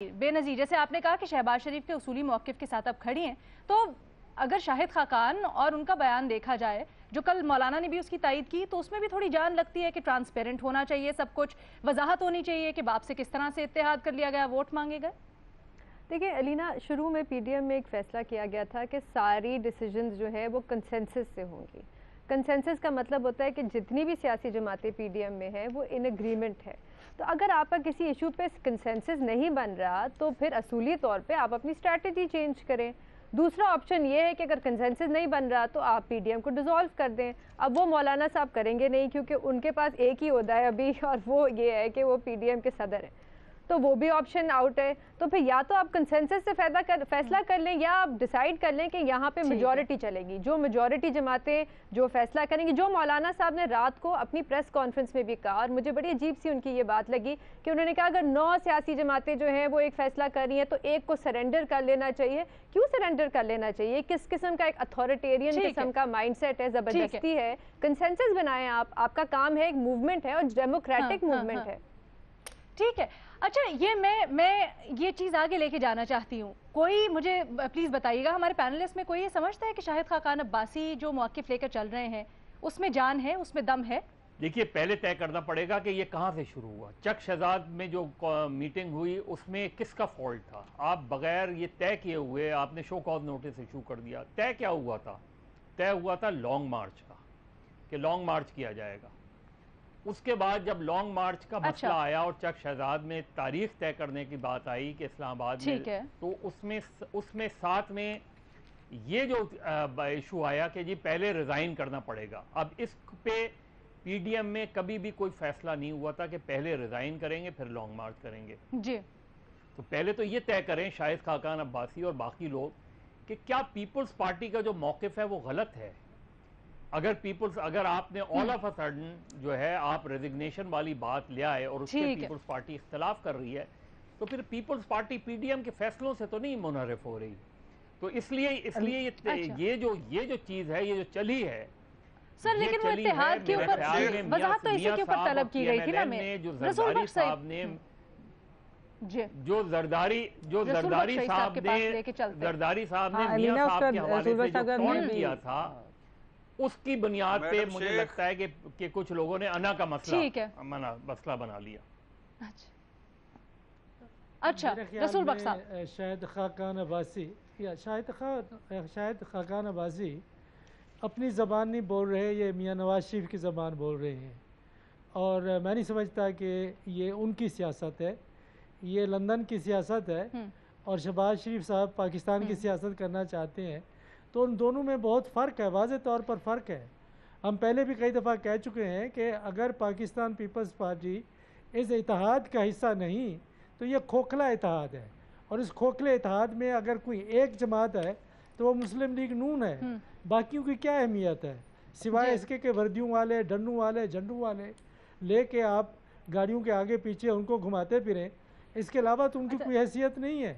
بے نظیر، جیسے آپ نے کہا کہ شہباز شریف کے اصولی موقف کے ساتھ اب کھڑی ہیں، تو اگر شاہد خاقان اور ان کا بیان دیکھا جائے جو کل مولانا نے بھی اس کی تائید کی، تو اس میں بھی تھوڑی جان لگتی ہے کہ ٹرانسپیرنٹ ہونا چاہیے سب کچھ، وضاحت ہونی چاہیے کہ باپ سے کس طرح سے اتحاد کر لیا گیا، ووٹ مانگے گئے۔ دیکھیں علینا، شروع میں پی ڈی ایم میں ایک فیصلہ کیا گیا تھا کہ ساری ڈیسیجنز جو ہے وہ کنسنسس سے ہوں گی۔ کنسنسس کا مطلب ہوتا ہے کہ جتنی بھی سیاسی جماعتیں پی ڈی ایم میں ہیں وہ ان اگریمنٹ ہے۔ تو اگر آپ کا کسی ایشو پہ کنسنسس نہیں بن رہا تو پھر اصولی طور پہ آپ اپنی اسٹریٹجی چینج کریں۔ دوسرا آپشن یہ ہے کہ اگر کنسنسس نہیں بن رہا تو آپ پی ڈی ایم کو ڈیزالو کر دیں۔ اب وہ مولانا صاحب کریں گے نہیں، کیونکہ ان کے پاس ایک ہی عہدہ ہے ابھی، اور وہ یہ ہے کہ وہ پی ڈی ایم کے صدر ہیں، تو وہ بھی آپشن آؤٹ ہے۔ تو پھر یا تو آپ کنسنسس سے فیصلہ کر لیں، یا آپ ڈیسائیڈ کر لیں کہ یہاں پہ میجورٹی چلے گی، جو میجورٹی جماعتیں جو فیصلہ کریں گی۔ جو مولانا صاحب نے رات کو اپنی پریس کانفرنس میں بھی کہا، اور مجھے بڑی عجیب سی ان کی یہ بات لگی کہ انہوں نے کہا اگر 9 سیاسی جماعتیں جو ہیں وہ ایک فیصلہ کر رہی ہیں تو ایک کو سرنڈر کر لینا چاہیے۔ کیوں سرنڈر کر لینا چاہیے؟ کس قسم کا ایک اتھارٹیرین قسم کا مائنڈ سیٹ ہے، زبردستی ہے؟ کنسنسس بنائیں، آپ کا کام ہے، ایک موومنٹ ہے اور ڈیموکریٹک موومنٹ ہے۔ ٹھیک ہے، اچھا یہ میں یہ چیز آگے لے کے جانا چاہتی ہوں، کوئی مجھے پلیز بتائیے گا، ہمارے پینلسٹ میں کوئی یہ سمجھتا ہے کہ شاہد خاقان عباسی جو موقف لے کر چل رہے ہیں اس میں جان ہے، اس میں دم ہے؟ دیکھیے، پہلے طے کرنا پڑے گا کہ یہ کہاں سے شروع ہوا۔ چک شہزاد میں جو میٹنگ ہوئی اس میں کس کا فالٹ تھا؟ آپ بغیر یہ طے کیے ہوئے آپ نے شو کاز نوٹس ایشو کر دیا۔ طے کیا ہوا تھا؟ طے ہوا تھا لانگ مارچ کا، کہ لانگ مارچ کیا جائے گا۔ اس کے بعد جب لانگ مارچ کا مسئلہ آیا اور چک شہزاد میں تاریخ طے کرنے کی بات آئی کہ اسلام آباد میں، تو اس میں ساتھ میں یہ جو ایشو آیا کہ جی پہلے ریزائن کرنا پڑے گا۔ اب اس پہ پی ڈی ایم میں کبھی بھی کوئی فیصلہ نہیں ہوا تھا کہ پہلے ریزائن کریں گے پھر لانگ مارچ کریں گے۔ جی، تو پہلے تو یہ طے کریں شاہد خاقان عباسی اور باقی لوگ کہ کیا پیپلز پارٹی کا جو موقف ہے وہ غلط ہے۔ اگر آپ نے آل آف اے سڈن جو ہے آپ ریزگنیشن والی بات لے آئے اور اس سے پیپلز پارٹی اختلاف کر رہی ہے، تو پھر پیپلز پارٹی پی ڈی ایم کے فیصلوں سے تو نہیں منحرف ہو رہی۔ تو اس لیے یہ جو چیز ہے، یہ جو چلی ہے سر، لیکن وہ اتحاد کے اوپر وضاحت تو اسی کے اوپر طلب کی گئی تھی نا، میں زرداری صاحب نے جو زرداری صاحب نے میاں صاحب کے حوالے سے جو ٹونٹ کیا تھا، اس کی بنیاد پہ مجھے لگتا ہے کہ کچھ لوگوں نے انا کا مسئلہ بنا لیا۔ اچھا رسول بخش صاحب، شاہد خاقان عباسی اپنی زبان نہیں بول رہے، یہ میاں نواز شریف کی زبان بول رہے ہیں، اور میں نہیں سمجھتا کہ یہ ان کی سیاست ہے، یہ لندن کی سیاست ہے، اور شہباز شریف صاحب پاکستان کی سیاست کرنا چاہتے ہیں۔ تو ان دونوں میں بہت فرق ہے، واضح طور پر فرق ہے۔ ہم پہلے بھی کئی دفعہ کہہ چکے ہیں کہ اگر پاکستان پیپلز پارٹی اس اتحاد کا حصہ نہیں تو یہ کھوکھلا اتحاد ہے، اور اس کھوکھلے اتحاد میں اگر کوئی ایک جماعت ہے تو وہ مسلم لیگ نون ہے۔ باقیوں کی کیا اہمیت ہے سوائے اس کے کہ وردیوں والے، ڈنڈوں والے، جھنڈوں والے لے کے آپ گاڑیوں کے آگے پیچھے ان کو گھماتے پھریں، اس کے علاوہ تو ان کی کوئی حیثیت نہیں ہے۔